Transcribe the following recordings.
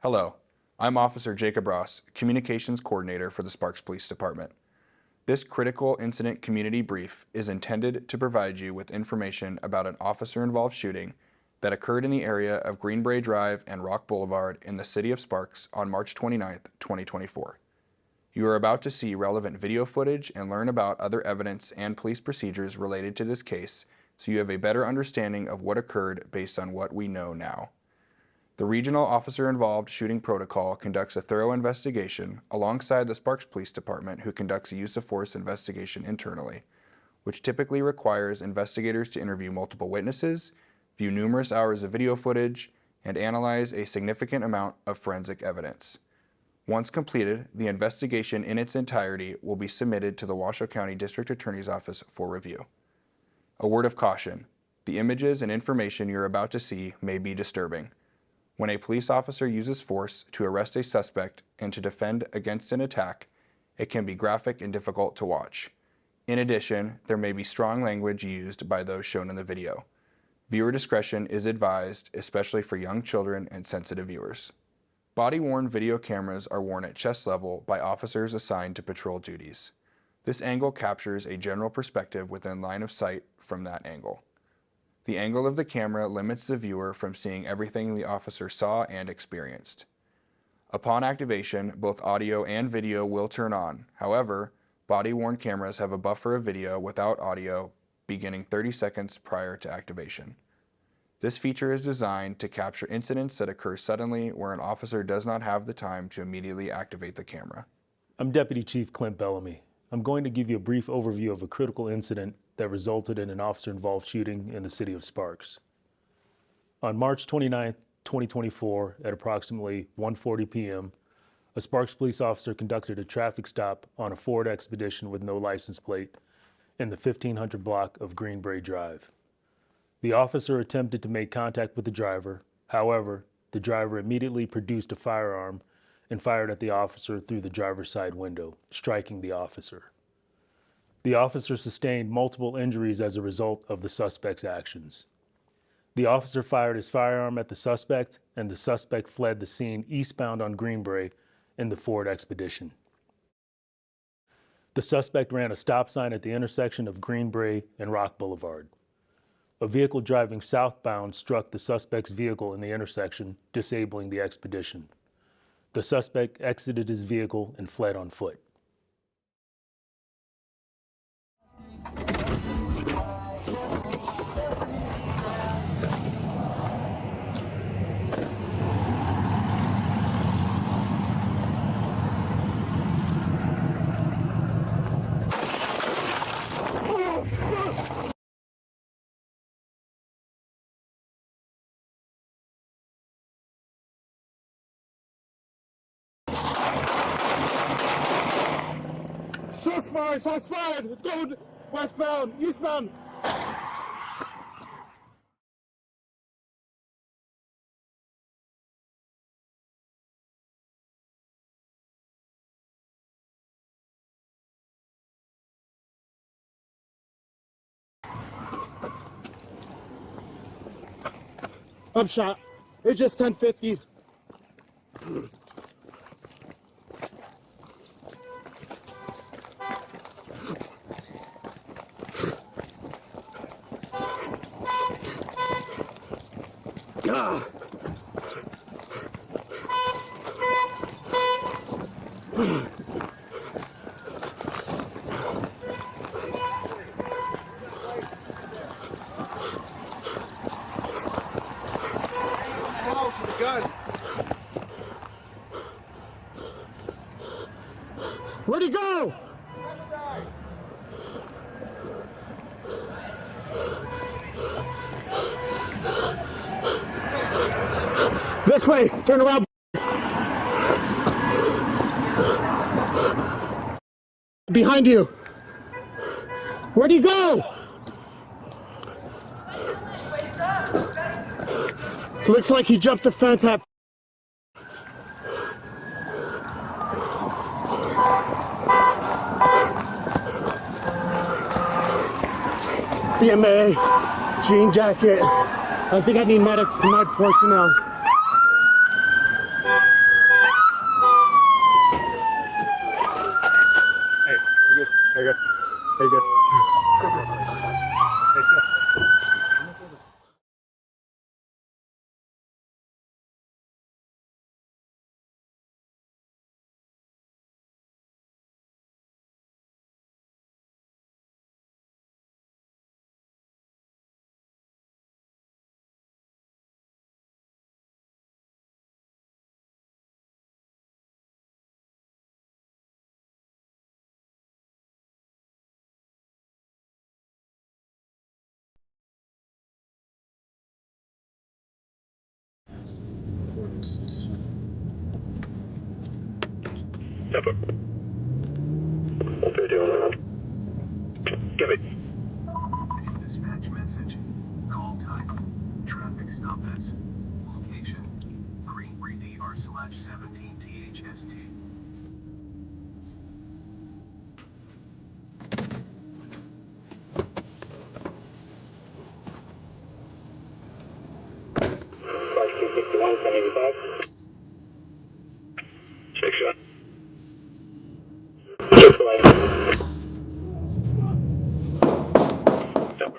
Hello, I'm Officer Jacob Ross, Communications Coordinator for the Sparks Police Department. This critical incident community brief is intended to provide you with information about an officer-involved shooting that occurred in the area of Greenbrae Drive and Rock Boulevard in the city of Sparks on March 29, 2024. You are about to see relevant video footage and learn about other evidence and police procedures related to this case, so you have a better understanding of what occurred based on what we know now. The Regional Officer-Involved Shooting Protocol conducts a thorough investigation alongside the Sparks Police Department, who conducts a use of force investigation internally, which typically requires investigators to interview multiple witnesses, view numerous hours of video footage, and analyze a significant amount of forensic evidence. Once completed, the investigation in its entirety will be submitted to the Washoe County District Attorney's Office for review. A word of caution: the images and information you're about to see may be disturbing. When a police officer uses force to arrest a suspect and to defend against an attack, it can be graphic and difficult to watch. In addition, there may be strong language used by those shown in the video. Viewer discretion is advised, especially for young children and sensitive viewers. Body-worn video cameras are worn at chest level by officers assigned to patrol duties. This angle captures a general perspective within line of sight from that angle. The angle of the camera limits the viewer from seeing everything the officer saw and experienced. Upon activation, both audio and video will turn on. However, body-worn cameras have a buffer of video without audio beginning 30 seconds prior to activation. This feature is designed to capture incidents that occur suddenly where an officer does not have the time to immediately activate the camera. I'm Deputy Chief Clint Bellamy. I'm going to give you a brief overview of a critical incident that resulted in an officer-involved shooting in the city of Sparks. On March 29, 2024, at approximately 1:40 p.m., a Sparks police officer conducted a traffic stop on a Ford Expedition with no license plate in the 1500 block of Greenbrae Drive. The officer attempted to make contact with the driver. However, the driver immediately produced a firearm and fired at the officer through the driver's side window, striking the officer. The officer sustained multiple injuries as a result of the suspect's actions. The officer fired his firearm at the suspect, and the suspect fled the scene eastbound on Greenbrae in the Ford Expedition. The suspect ran a stop sign at the intersection of Greenbrae and Rock Boulevard. A vehicle driving southbound struck the suspect's vehicle in the intersection, disabling the Expedition. The suspect exited his vehicle and fled on foot. Shots fired! Shots fired! It's going westbound, eastbound! I'm shot. It's just 10:50. Where'd he go? This way, turn around. Behind you. Where'd he go? Looks like he jumped the fence at BMA, jean jacket. I think I need medics for my personnel. Step up. What they're doing. Give it. Dispatch message. Call type. Traffic stop as. Location. Greenbury DR/17 THST. Check shot. Check flight. Step up.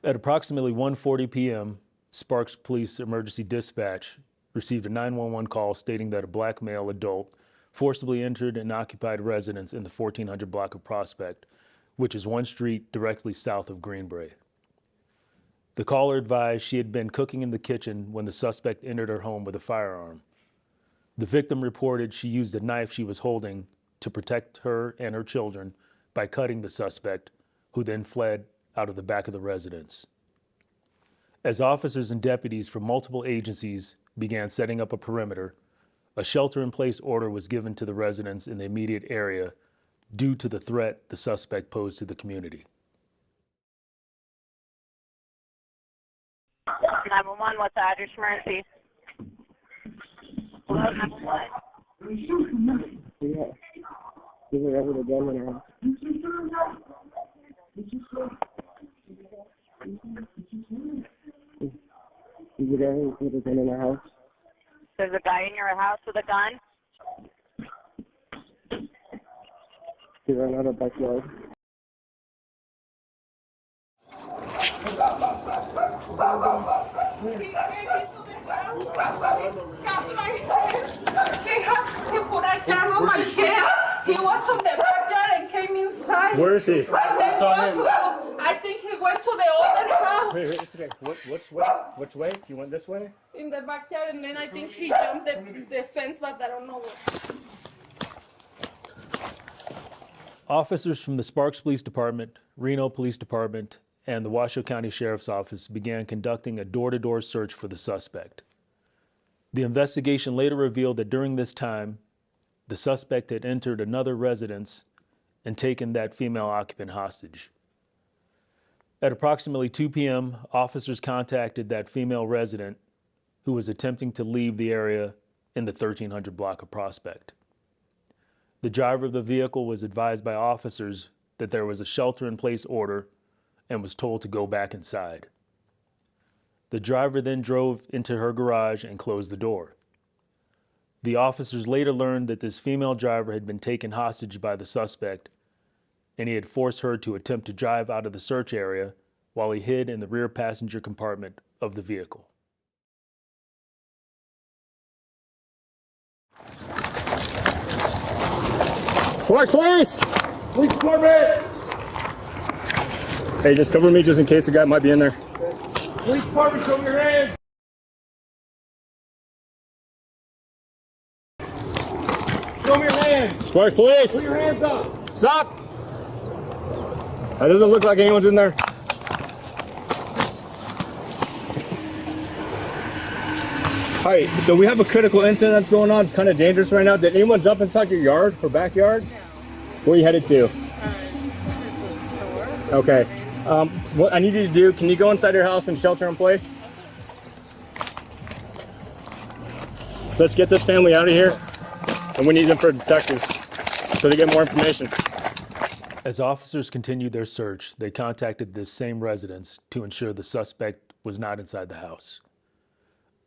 At approximately 1:40 p.m., Sparks Police Emergency Dispatch received a 911 call stating that a black male adult forcibly entered an occupied residence in the 1400 block of Prospect, which is one street directly south of Greenbury. The caller advised she had been cooking in the kitchen when the suspect entered her home with a firearm. The victim reported she used a knife she was holding to protect her and her children by cutting the suspect, who then fled out of the back of the residence. As officers and deputies from multiple agencies began setting up a perimeter, a shelter-in-place order was given to the residents in the immediate area due to the threat the suspect posed to the community. 911, what's the address emergency? Hello, 911. Yeah. Is there ever a gun in our house? Is there ever a gun in our house? There's a guy in your house with a gun? Is there another backyard? He has to put a gun on my head. He was on the backyard and came inside. Where is he? And then I think he went to the other house Wait, it's okay. Which way? You went this way? in the backyard, and then I think he jumped the fence, but I don't know what. Officers from the Sparks Police Department, Reno Police Department, and the Washoe County Sheriff's Office began conducting a door-to-door search for the suspect. The investigation later revealed that during this time, the suspect had entered another residence and taken that female occupant hostage. At approximately 2 p.m., officers contacted that female resident who was attempting to leave the area in the 1300 block of Prospect. The driver of the vehicle was advised by officers that there was a shelter-in-place order and was told to go back inside. The driver then drove into her garage and closed the door. The officers later learned that this female driver had been taken hostage by the suspect, and he had forced her to attempt to drive out of the search area while he hid in the rear passenger compartment of the vehicle. Sparks Police! Police department! Hey, just cover me just in case the guy might be in there. Police department, show me your hands! Show me your hands! Sparks Police! Put your hands up! Stop! That doesn't look like anyone's in there. Hi, so we have a critical incident that's going on. It's kind of dangerous right now. Did anyone jump inside your yard or backyard? No. Where are you headed to? Okay. What I need you to do, can you go inside your house and shelter in place? Let's get this family out of here. And we need them for detectives so they get more information. As officers continued their search, they contacted this same residence to ensure the suspect was not inside the house.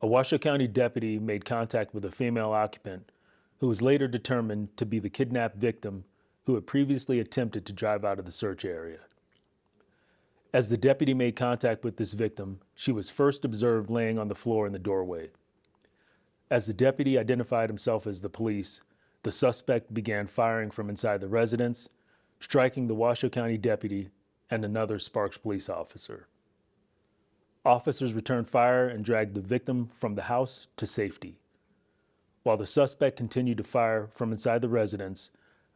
A Washoe County deputy made contact with a female occupant who was later determined to be the kidnapped victim who had previously attempted to drive out of the search area. As the deputy made contact with this victim, she was first observed laying on the floor in the doorway. As the deputy identified himself as the police, the suspect began firing from inside the residence, striking the Washoe County deputy and another Sparks police officer. Officers returned fire and dragged the victim from the house to safety. While the suspect continued to fire from inside the residence,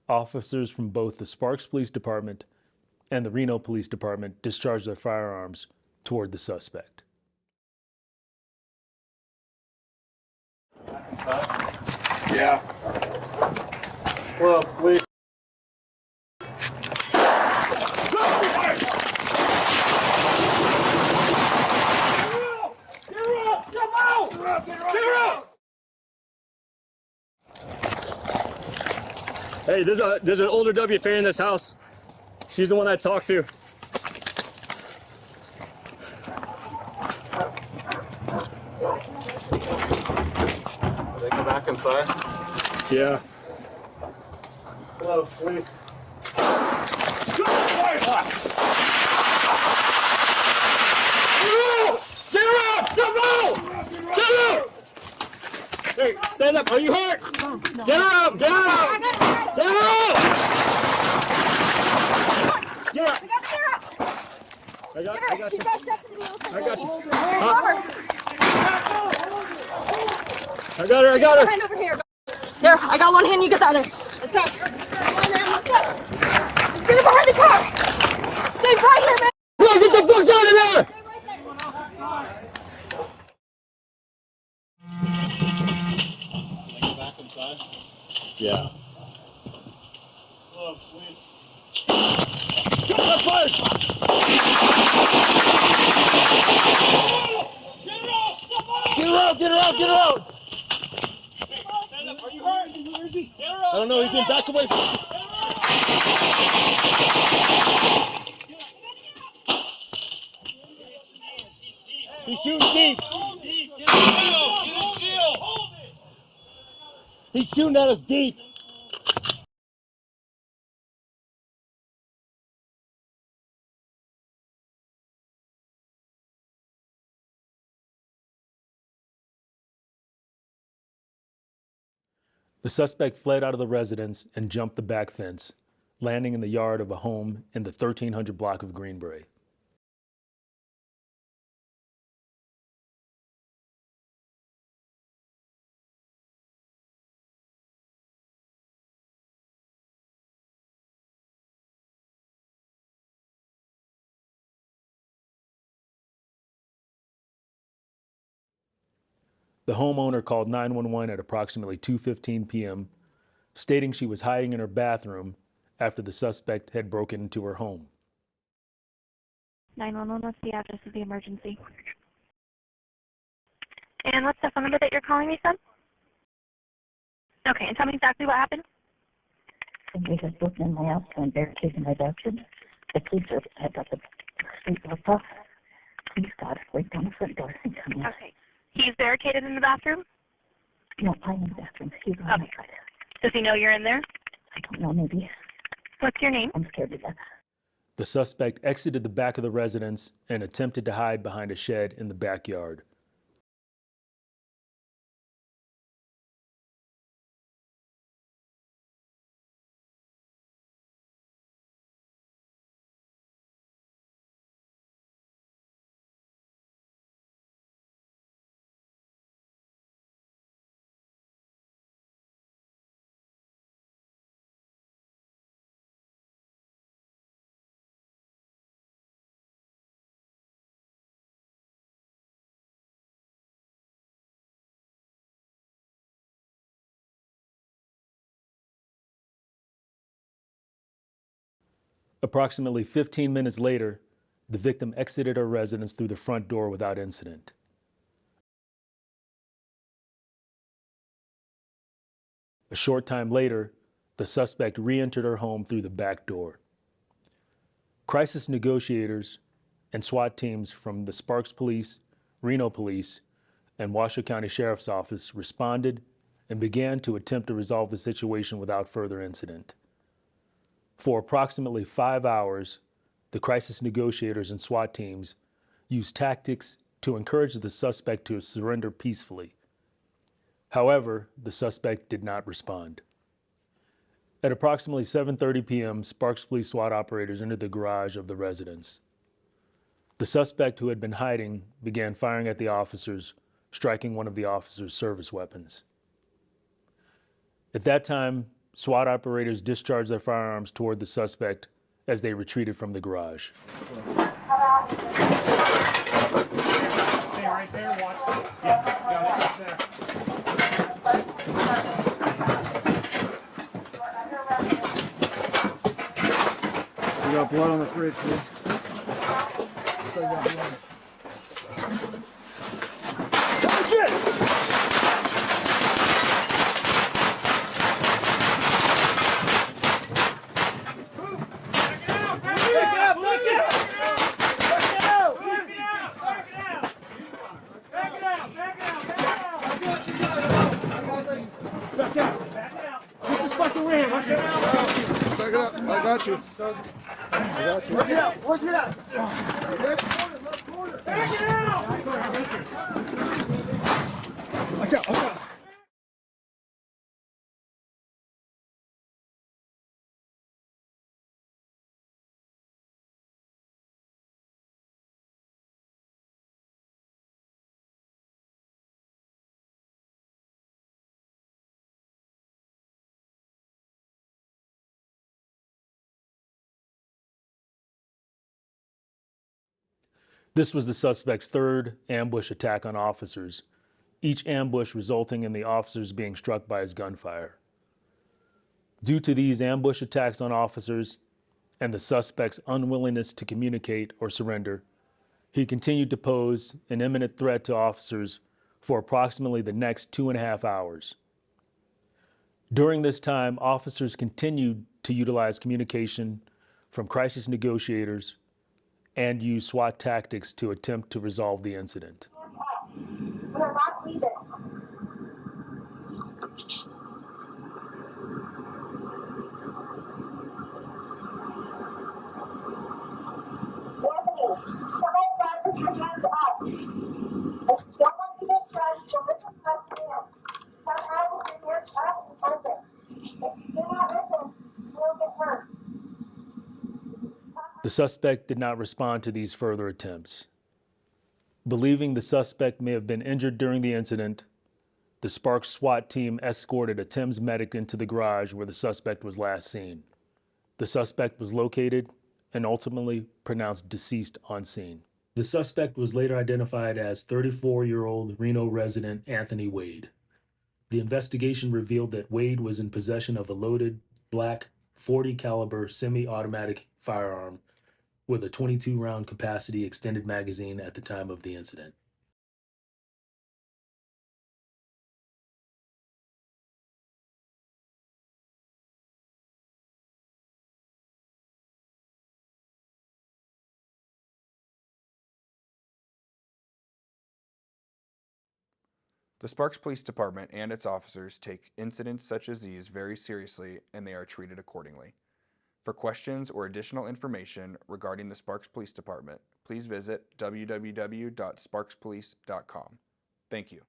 officers from both the Sparks Police Department and the Reno Police Department discharged their firearms toward the suspect. Yeah. Well, please. Hey, there's an older WFA in this house. She's the one I talked to. They go back inside? Yeah. Hello, please. Get her up! Jump out! Get her up! Hey, stand up. Are you hurt? Get her up! Get her up! Get her up! Get her up! I got you. I got you. I got her. I got her. Hand over here. There, I got one hand. You get the other. Let's go. Let's go. Let's get it behind the car. Stay right here, man. Go, get the fuck out of there! Back inside? Yeah. Oh, please. Get fire! Get her out! Get her out! Get her out! Stand up. Are you hurt? Where is he? Get her out! I don't know. He's in back away. He's shooting deep. He's shooting at us deep. The suspect fled out of the residence and jumped the back fence, landing in the yard of a home in the 1300 block of Greenbrae. The homeowner called 911 at approximately 2:15 p.m., stating she was hiding in her bathroom after the suspect had broken into her home. 911, what's the address of the emergency? And what's the phone number that you're calling me from? Okay, and tell me exactly what happened. Somebody has broken in my house and barricaded my bathroom. The police are at the street blocked off. Police got right down the front door and come in. Okay. He's barricaded in the bathroom? No, I'm in the bathroom. He's on the outside. Does he know you're in there? I don't know, maybe. What's your name? I'm scared to death. The suspect exited the back of the residence and attempted to hide behind a shed in the backyard. Approximately 15 minutes later, the victim exited her residence through the front door without incident. A short time later, the suspect re-entered her home through the back door. Crisis negotiators and SWAT teams from the Sparks Police, Reno Police, and Washoe County Sheriff's Office responded and began to attempt to resolve the situation without further incident. For approximately 5 hours, the crisis negotiators and SWAT teams used tactics to encourage the suspect to surrender peacefully. However, the suspect did not respond. At approximately 7:30 p.m., Sparks Police SWAT operators entered the garage of the residence. The suspect, who had been hiding, began firing at the officers, striking one of the officers' service weapons. At that time, SWAT operators discharged their firearms toward the suspect as they retreated from the garage. Stay right there, watch. Yeah, got it right there. You got blood on the fridge, dude. Back it up. I got you. I got you. Work it out. Work it out. Left corner. Back it out. Watch out. Watch out. This was the suspect's third ambush attack on officers, each ambush resulting in the officers being struck by his gunfire. Due to these ambush attacks on officers and the suspect's unwillingness to communicate or surrender, he continued to pose an imminent threat to officers for approximately the next 2.5 hours. During this time, officers continued to utilize communication from crisis negotiators and use SWAT tactics to attempt to resolve the incident. We're not leaving. Anthony, somebody grab this and hands up. If you don't want to get charged, you'll listen to us here. Some houses in your trust is open. If you do not listen, you will get hurt. The suspect did not respond to these further attempts. Believing the suspect may have been injured during the incident, the Sparks SWAT team escorted a Thames medic into the garage where the suspect was last seen. The suspect was located and ultimately pronounced deceased on scene. The suspect was later identified as 34-year-old Reno resident Anthony Wade. The investigation revealed that Wade was in possession of a loaded black .40 caliber semi-automatic firearm with a 22-round capacity extended magazine at the time of the incident. The Sparks Police Department and its officers take incidents such as these very seriously, and they are treated accordingly. For questions or additional information regarding the Sparks Police Department, please visit www.sparkspolice.com. Thank you.